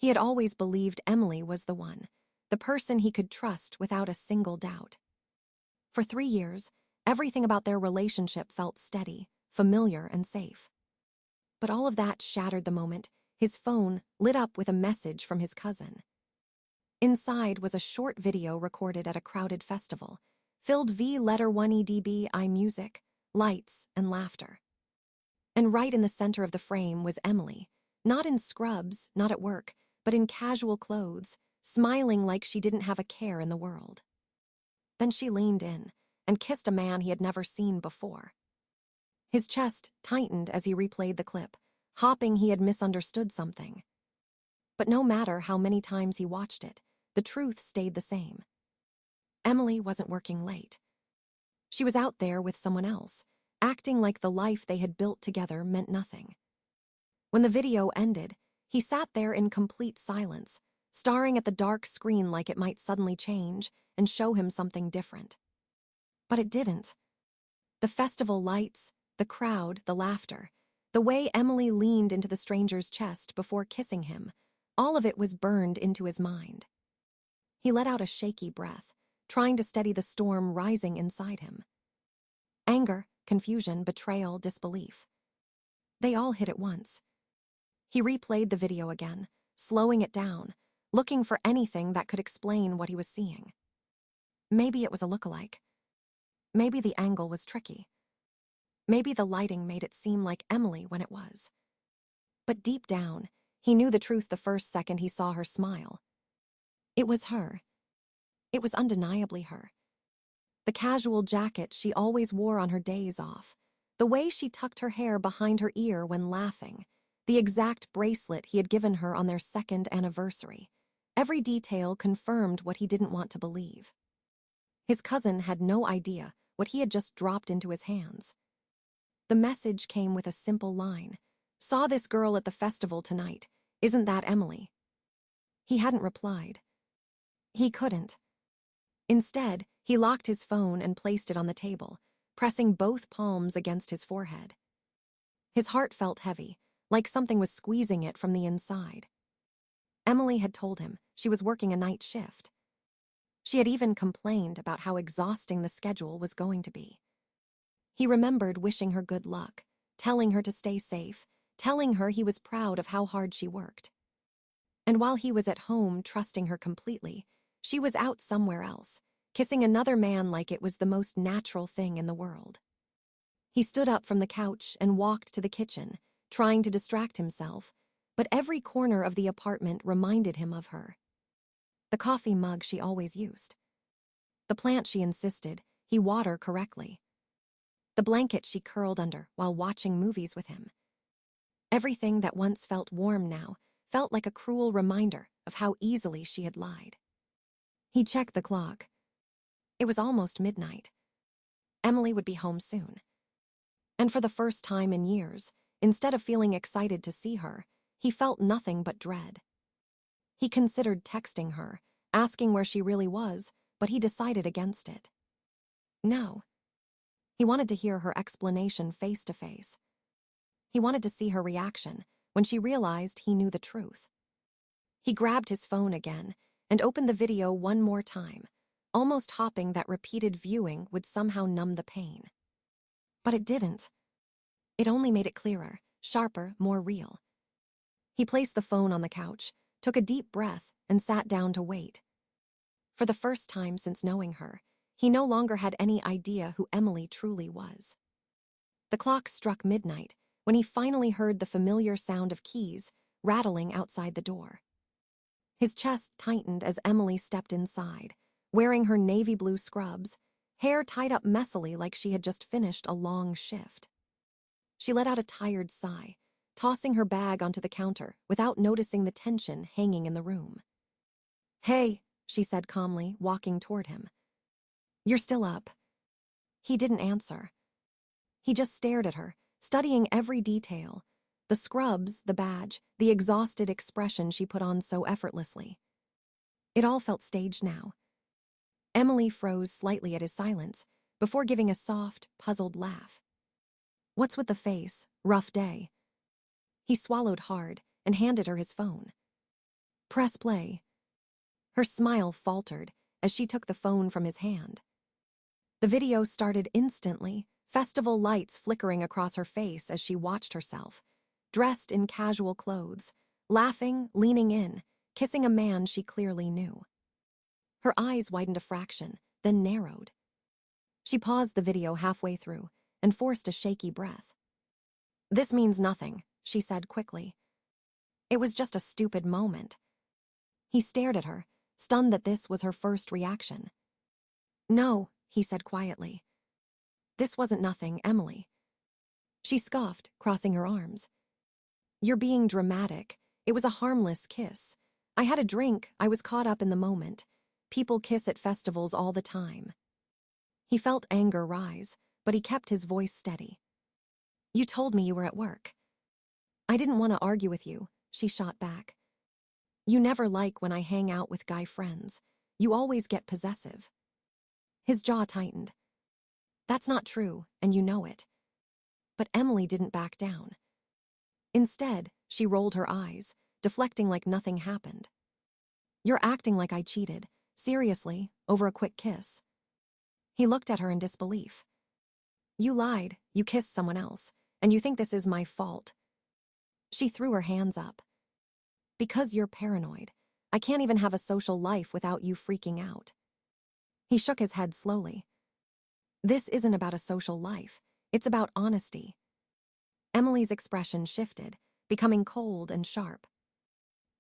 He had always believed Emily was the one, the person he could trust without a single doubt. For 3 years, everything about their relationship felt steady, familiar, and safe. But all of that shattered the moment his phone lit up with a message from his cousin. Inside was a short video recorded at a crowded festival, filled letter 1 EDB music, lights, and laughter. And right in the center of the frame was Emily, not in scrubs, not at work, but in casual clothes, smiling like she didn't have a care in the world. Then she leaned in and kissed a man he had never seen before. His chest tightened as he replayed the clip, hoping he had misunderstood something. But no matter how many times he watched it, the truth stayed the same. Emily wasn't working late. She was out there with someone else, acting like the life they had built together meant nothing. When the video ended, he sat there in complete silence, staring at the dark screen like it might suddenly change and show him something different. But it didn't. The festival lights, the crowd, the laughter, the way Emily leaned into the stranger's chest before kissing him, all of it was burned into his mind. He let out a shaky breath, trying to steady the storm rising inside him. Anger, confusion, betrayal, disbelief. They all hit at once. He replayed the video again, slowing it down, looking for anything that could explain what he was seeing. Maybe it was a lookalike. Maybe the angle was tricky. Maybe the lighting made it seem like Emily when it was. But deep down, he knew the truth the first second he saw her smile. It was her. It was undeniably her. The casual jacket she always wore on her days off, the way she tucked her hair behind her ear when laughing, the exact bracelet he had given her on their second anniversary. Every detail confirmed what he didn't want to believe. His cousin had no idea what he had just dropped into his hands. The message came with a simple line: "Saw this girl at the festival tonight. Isn't that Emily?" He hadn't replied. He couldn't. Instead, he locked his phone and placed it on the table, pressing both palms against his forehead. His heart felt heavy, like something was squeezing it from the inside. Emily had told him she was working a night shift. She had even complained about how exhausting the schedule was going to be. He remembered wishing her good luck, telling her to stay safe, telling her he was proud of how hard she worked. And while he was at home trusting her completely, she was out somewhere else, kissing another man like it was the most natural thing in the world. He stood up from the couch and walked to the kitchen, trying to distract himself, but every corner of the apartment reminded him of her. The coffee mug she always used. The plant she insisted he water correctly. The blanket she curled under while watching movies with him. Everything that once felt warm now felt like a cruel reminder of how easily she had lied. He checked the clock. It was almost midnight. Emily would be home soon. And for the first time in years, instead of feeling excited to see her, he felt nothing but dread. He considered texting her, asking where she really was, but he decided against it. No. He wanted to hear her explanation face to face. He wanted to see her reaction when she realized he knew the truth. He grabbed his phone again and opened the video one more time, almost hoping that repeated viewing would somehow numb the pain. But it didn't. It only made it clearer, sharper, more real. He placed the phone on the couch, took a deep breath, and sat down to wait. For the first time since knowing her, he no longer had any idea who Emily truly was. The clock struck midnight when he finally heard the familiar sound of keys rattling outside the door. His chest tightened as Emily stepped inside, wearing her navy blue scrubs, hair tied up messily like she had just finished a long shift. She let out a tired sigh, tossing her bag onto the counter without noticing the tension hanging in the room. "Hey," she said calmly, walking toward him. "You're still up." He didn't answer. He just stared at her, studying every detail: the scrubs, the badge, the exhausted expression she put on so effortlessly. It all felt staged now. Emily froze slightly at his silence before giving a soft, puzzled laugh. "What's with the face? Rough day?" He swallowed hard and handed her his phone. Press play. Her smile faltered as she took the phone from his hand. The video started instantly, festival lights flickering across her face as she watched herself, dressed in casual clothes, laughing, leaning in, kissing a man she clearly knew. Her eyes widened a fraction, then narrowed. She paused the video halfway through and forced a shaky breath. "This means nothing," she said quickly. "It was just a stupid moment." He stared at her, stunned that this was her first reaction. "No," he said quietly. "This wasn't nothing, Emily." She scoffed, crossing her arms. "You're being dramatic. It was a harmless kiss. I had a drink, I was caught up in the moment. People kiss at festivals all the time." He felt anger rise, but he kept his voice steady. "You told me you were at work." "I didn't want to argue with you," she shot back. "You never like when I hang out with guy friends. You always get possessive." His jaw tightened. "That's not true, and you know it." But Emily didn't back down. Instead, she rolled her eyes, deflecting like nothing happened. "You're acting like I cheated, seriously, over a quick kiss." He looked at her in disbelief. "You lied, you kissed someone else, and you think this is my fault." She threw her hands up. "Because you're paranoid. I can't even have a social life without you freaking out." He shook his head slowly. "This isn't about a social life. It's about honesty." Emily's expression shifted, becoming cold and sharp.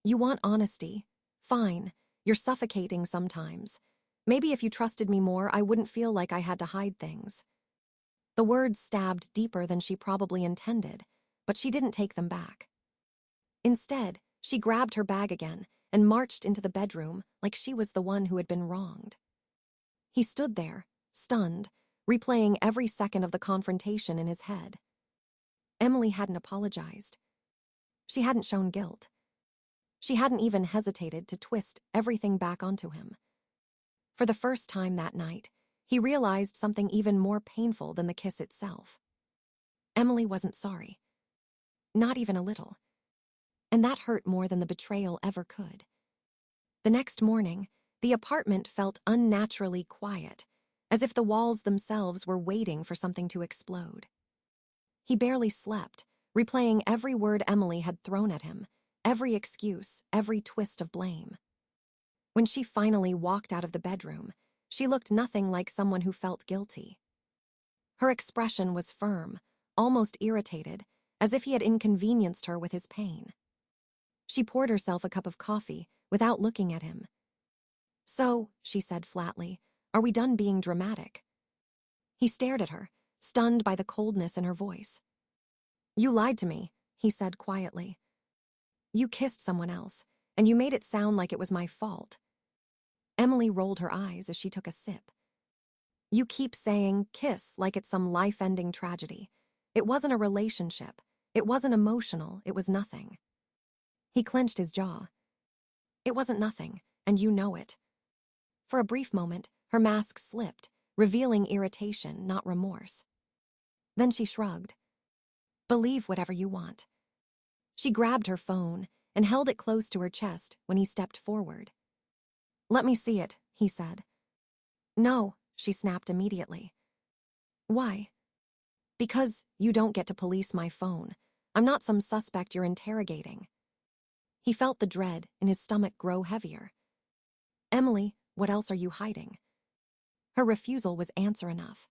"You want honesty? Fine. You're suffocating sometimes. Maybe if you trusted me more, I wouldn't feel like I had to hide things." The words stabbed deeper than she probably intended, but she didn't take them back. Instead, she grabbed her bag again and marched into the bedroom like she was the one who had been wronged. He stood there, stunned, replaying every second of the confrontation in his head. Emily hadn't apologized. She hadn't shown guilt. She hadn't even hesitated to twist everything back onto him. For the first time that night, he realized something even more painful than the kiss itself. Emily wasn't sorry. Not even a little. And that hurt more than the betrayal ever could. The next morning, the apartment felt unnaturally quiet, as if the walls themselves were waiting for something to explode. He barely slept, replaying every word Emily had thrown at him, every excuse, every twist of blame. When she finally walked out of the bedroom, she looked nothing like someone who felt guilty. Her expression was firm, almost irritated, as if he had inconvenienced her with his pain. She poured herself a cup of coffee without looking at him. "So," she said flatly, "are we done being dramatic?" He stared at her, stunned by the coldness in her voice. "You lied to me," he said quietly. "You kissed someone else, and you made it sound like it was my fault." Emily rolled her eyes as she took a sip. "You keep saying kiss like it's some life-ending tragedy. It wasn't a relationship. It wasn't emotional. It was nothing." He clenched his jaw. "It wasn't nothing, and you know it." For a brief moment, her mask slipped, revealing irritation, not remorse. Then she shrugged. "Believe whatever you want." She grabbed her phone and held it close to her chest when he stepped forward. "Let me see it," he said. "No," she snapped immediately. "Why?" "Because you don't get to police my phone. I'm not some suspect you're interrogating." He felt the dread in his stomach grow heavier. "Emily, what else are you hiding?" Her refusal was answer enough.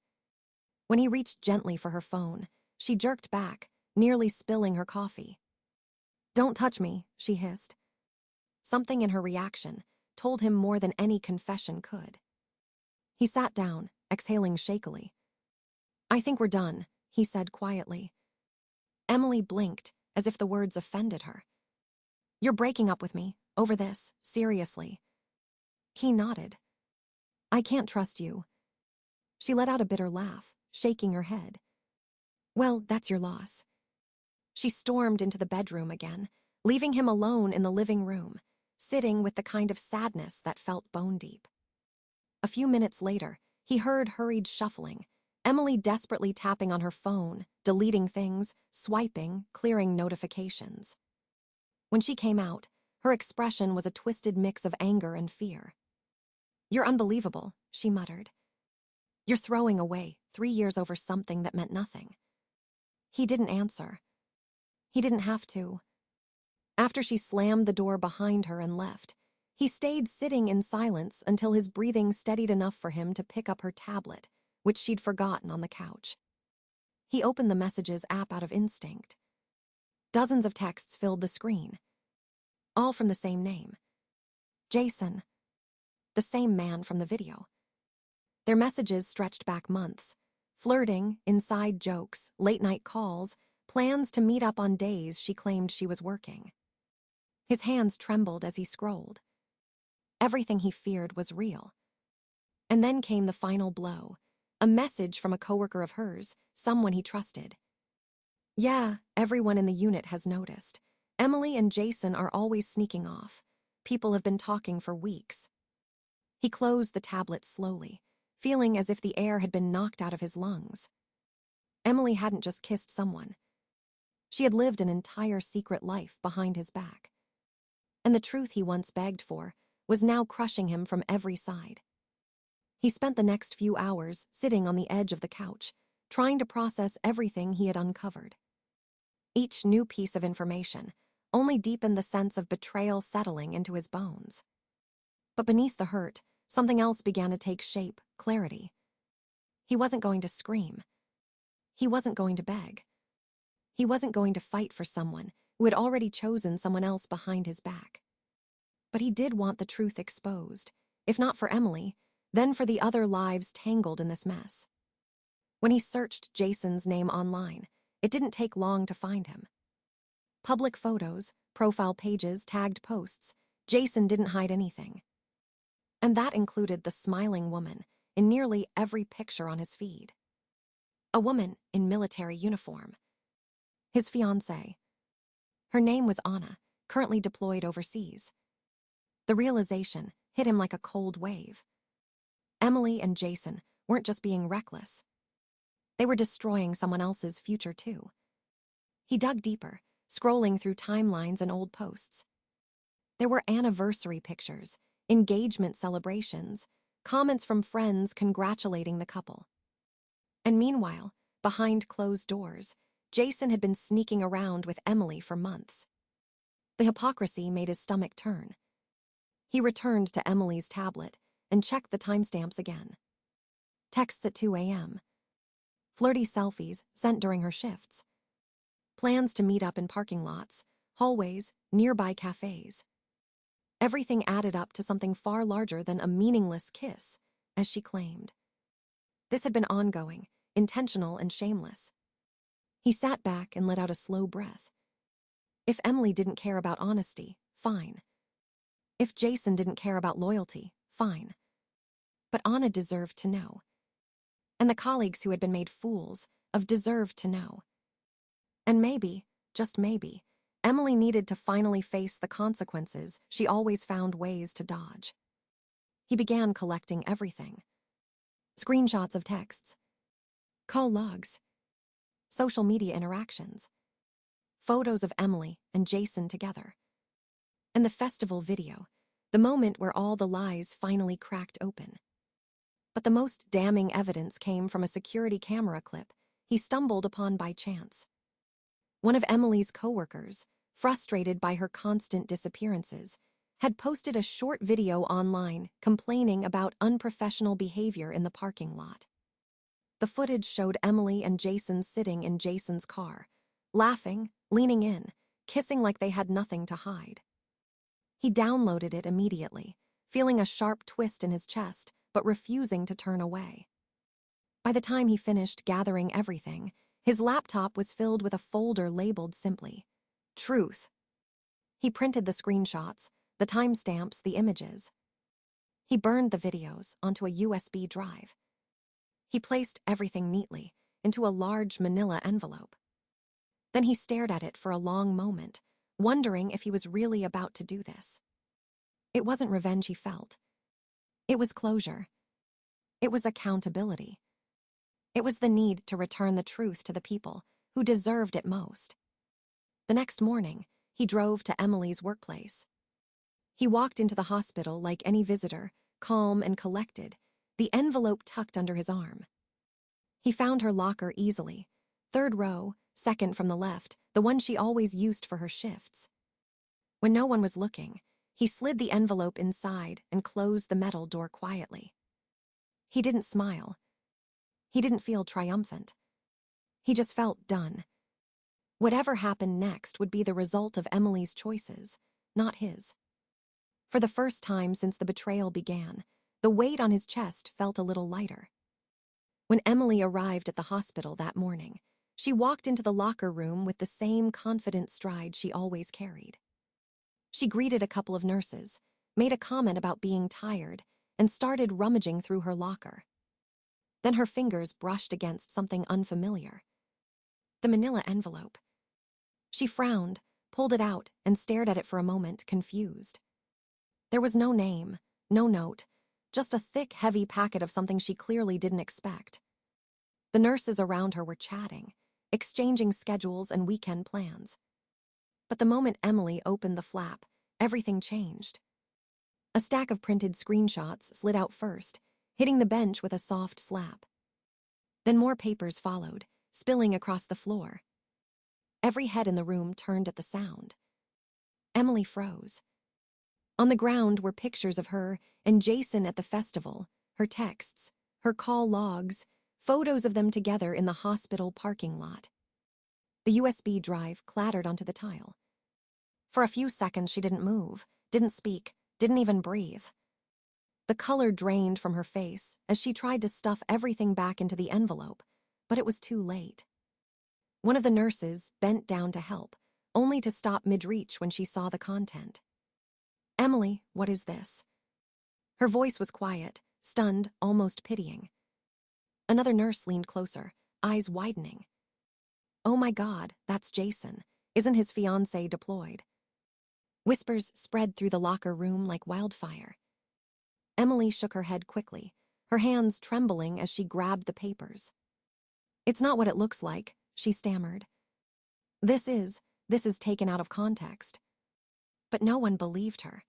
When he reached gently for her phone, she jerked back, nearly spilling her coffee. "Don't touch me," she hissed. Something in her reaction told him more than any confession could. He sat down, exhaling shakily. "I think we're done," he said quietly. Emily blinked, as if the words offended her. "You're breaking up with me, over this, seriously." He nodded. "I can't trust you." She let out a bitter laugh, shaking her head. "Well, that's your loss." She stormed into the bedroom again, leaving him alone in the living room, sitting with the kind of sadness that felt bone-deep. A few minutes later, he heard hurried shuffling, Emily desperately tapping on her phone, deleting things, swiping, clearing notifications. When she came out, Her expression was a twisted mix of anger and fear. "You're unbelievable," she muttered. "You're throwing away 3 years over something that meant nothing." He didn't answer. He didn't have to. After she slammed the door behind her and left, he stayed sitting in silence until his breathing steadied enough for him to pick up her tablet, which she'd forgotten on the couch. He opened the Messages app out of instinct. Dozens of texts filled the screen, all from the same name. Jason. The same man from the video. Their messages stretched back months. Flirting, inside jokes, late-night calls, plans to meet up on days she claimed she was working. His hands trembled as he scrolled. Everything he feared was real. And then came the final blow, a message from a coworker of hers, someone he trusted. "Yeah, everyone in the unit has noticed. Emily and Jason are always sneaking off. People have been talking for weeks." He closed the tablet slowly, feeling as if the air had been knocked out of his lungs. Emily hadn't just kissed someone. She had lived an entire secret life behind his back. And the truth he once begged for was now crushing him from every side. He spent the next few hours sitting on the edge of the couch, trying to process everything he had uncovered. Each new piece of information only deepened the sense of betrayal settling into his bones. But beneath the hurt, something else began to take shape, clarity. He wasn't going to scream. He wasn't going to beg. He wasn't going to fight for someone who had already chosen someone else behind his back. But he did want the truth exposed, if not for Emily, then for the other lives tangled in this mess. When he searched Jason's name online, it didn't take long to find him. Public photos, profile pages, tagged posts, Jason didn't hide anything. And that included the smiling woman in nearly every picture on his feed. A woman in military uniform. His fiancée. Her name was Anna, currently deployed overseas. The realization hit him like a cold wave. Emily and Jason weren't just being reckless. They were destroying someone else's future too. He dug deeper, scrolling through timelines and old posts. There were anniversary pictures, engagement celebrations, comments from friends congratulating the couple. And meanwhile, behind closed doors, Jason had been sneaking around with Emily for months. The hypocrisy made his stomach turn. He returned to Emily's tablet and checked the timestamps again. Texts at 2 a.m. Flirty selfies sent during her shifts. Plans to meet up in parking lots, hallways, nearby cafes. Everything added up to something far larger than a meaningless kiss, as she claimed. This had been ongoing, intentional and shameless. He sat back and let out a slow breath. If Emily didn't care about honesty, fine. If Jason didn't care about loyalty, fine. But Anna deserved to know. And the colleagues who had been made fools of deserved to know. And maybe, just maybe, Emily needed to finally face the consequences she always found ways to dodge. He began collecting everything. Screenshots of texts, call logs, social media interactions, photos of Emily and Jason together. And the festival video, the moment where all the lies finally cracked open. But the most damning evidence came from a security camera clip he stumbled upon by chance. One of Emily's coworkers, frustrated by her constant disappearances, had posted a short video online complaining about unprofessional behavior in the parking lot. The footage showed Emily and Jason sitting in Jason's car, laughing, leaning in, kissing like they had nothing to hide. He downloaded it immediately, feeling a sharp twist in his chest, but refusing to turn away. By the time he finished gathering everything, his laptop was filled with a folder labeled simply, Truth. He printed the screenshots, the timestamps, the images. He burned the videos onto a USB drive. He placed everything neatly into a large manila envelope. Then he stared at it for a long moment, wondering if he was really about to do this. It wasn't revenge he felt. It was closure. It was accountability. It was the need to return the truth to the people who deserved it most. The next morning, he drove to Emily's workplace. He walked into the hospital like any visitor, calm and collected, the envelope tucked under his arm. He found her locker easily, third row, second from the left, the one she always used for her shifts. When no one was looking, he slid the envelope inside and closed the metal door quietly. He didn't smile. He didn't feel triumphant. He just felt done. Whatever happened next would be the result of Emily's choices, not his. For the first time since the betrayal began, the weight on his chest felt a little lighter. When Emily arrived at the hospital that morning, she walked into the locker room with the same confident stride she always carried. She greeted a couple of nurses, made a comment about being tired, and started rummaging through her locker. Then her fingers brushed against something unfamiliar. The manila envelope. She frowned, pulled it out, and stared at it for a moment, confused. There was no name, no note, just a thick, heavy packet of something she clearly didn't expect. The nurses around her were chatting, exchanging schedules and weekend plans. But the moment Emily opened the flap, everything changed. A stack of printed screenshots slid out first, hitting the bench with a soft slap. Then more papers followed, spilling across the floor. Every head in the room turned at the sound. Emily froze. On the ground were pictures of her and Jason at the festival, her texts, her call logs, photos of them together in the hospital parking lot. The USB drive clattered onto the tile. For a few seconds she didn't move, didn't speak, didn't even breathe. The color drained from her face as she tried to stuff everything back into the envelope, but it was too late. One of the nurses bent down to help, only to stop mid-reach when she saw the content. "Emily, what is this?" Her voice was quiet, stunned, almost pitying. Another nurse leaned closer, eyes widening. "Oh my God, that's Jason. Isn't his fiancée deployed?" Whispers spread through the locker room like wildfire. Emily shook her head quickly, her hands trembling as she grabbed the papers. "It's not what it looks like," she stammered. This is taken out of context." But no one believed her.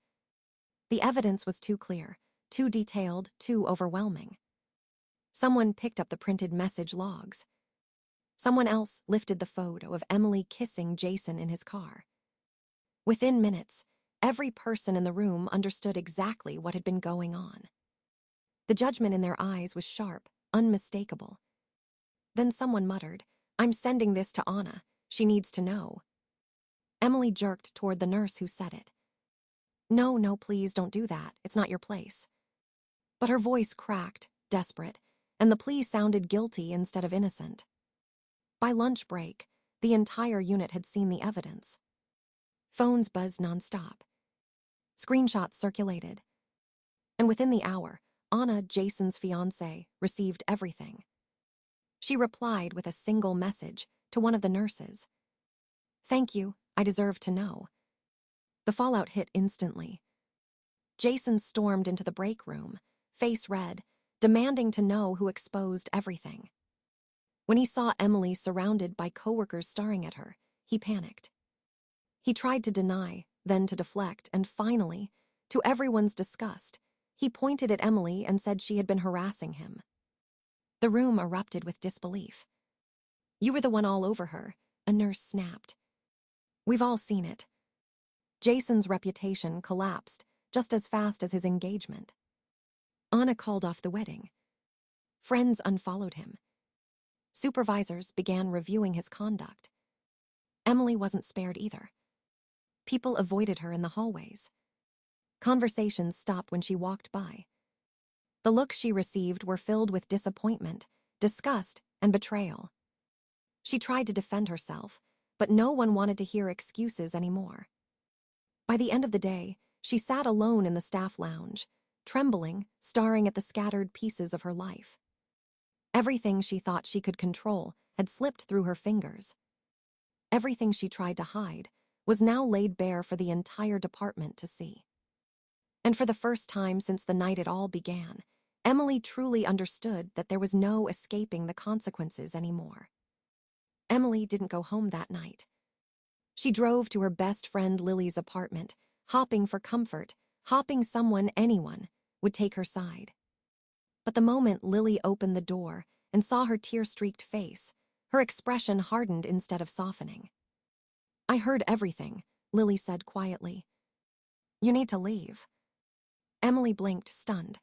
The evidence was too clear, too detailed, too overwhelming. Someone picked up the printed message logs. Someone else lifted the photo of Emily kissing Jason in his car. Within minutes, every person in the room understood exactly what had been going on. The judgment in their eyes was sharp, unmistakable. Then someone muttered, "I'm sending this to Anna. She needs to know." Emily jerked toward the nurse who said it. No, please don't do that. It's not your place." But her voice cracked, desperate, and the plea sounded guilty instead of innocent. By lunch break, the entire unit had seen the evidence. Phones buzzed nonstop. Screenshots circulated. And within the hour, Anna, Jason's fiancée, received everything. She replied with a single message to one of the nurses. "Thank you, I deserve to know." The fallout hit instantly. Jason stormed into the break room, face red, demanding to know who exposed everything. When he saw Emily surrounded by coworkers staring at her, he panicked. He tried to deny, then to deflect, and finally, to everyone's disgust, he pointed at Emily and said she had been harassing him. The room erupted with disbelief. "You were the one all over her," a nurse snapped. "We've all seen it." Jason's reputation collapsed just as fast as his engagement. Anna called off the wedding. Friends unfollowed him. Supervisors began reviewing his conduct. Emily wasn't spared either. People avoided her in the hallways. Conversations stopped when she walked by. The looks she received were filled with disappointment, disgust, and betrayal. She tried to defend herself, but no one wanted to hear excuses anymore. By the end of the day, she sat alone in the staff lounge, trembling, staring at the scattered pieces of her life. Everything she thought she could control had slipped through her fingers. Everything she tried to hide was now laid bare for the entire department to see. And for the first time since the night it all began, Emily truly understood that there was no escaping the consequences anymore. Emily didn't go home that night. She drove to her best friend Lily's apartment, hopping for comfort, hoping anyone, would take her side. But the moment Lily opened the door and saw her tear-streaked face, her expression hardened instead of softening. "I heard everything," Lily said quietly. "You need to leave." Emily blinked, stunned.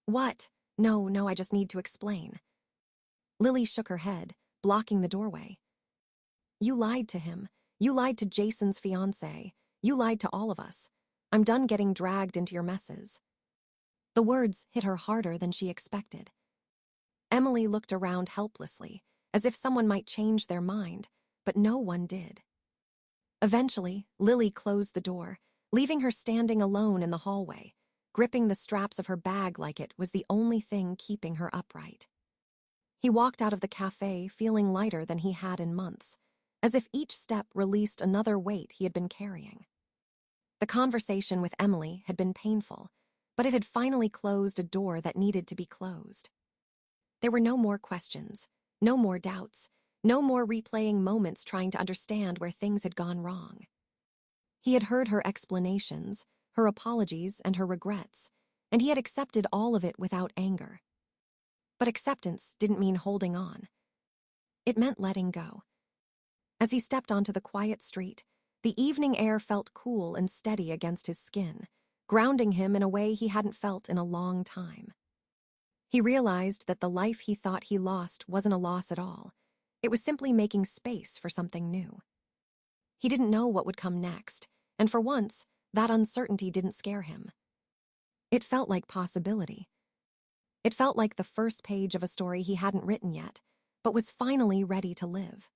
"What? No, I just need to explain." Lily shook her head, blocking the doorway. "You lied to him. You lied to Jason's fiancé. You lied to all of us. I'm done getting dragged into your messes." The words hit her harder than she expected. Emily looked around helplessly, as if someone might change their mind, but no one did. Eventually, Lily closed the door, leaving her standing alone in the hallway, gripping the straps of her bag like it was the only thing keeping her upright. He walked out of the cafe feeling lighter than he had in months, as if each step released another weight he had been carrying. The conversation with Emily had been painful, but it had finally closed a door that needed to be closed. There were no more questions, no more doubts, no more replaying moments trying to understand where things had gone wrong. He had heard her explanations, her apologies, and her regrets, and he had accepted all of it without anger. But acceptance didn't mean holding on. It meant letting go. As he stepped onto the quiet street, the evening air felt cool and steady against his skin, grounding him in a way he hadn't felt in a long time. He realized that the life he thought he lost wasn't a loss at all. It was simply making space for something new. He didn't know what would come next, and for once, that uncertainty didn't scare him. It felt like possibility. It felt like the first page of a story he hadn't written yet, but was finally ready to live.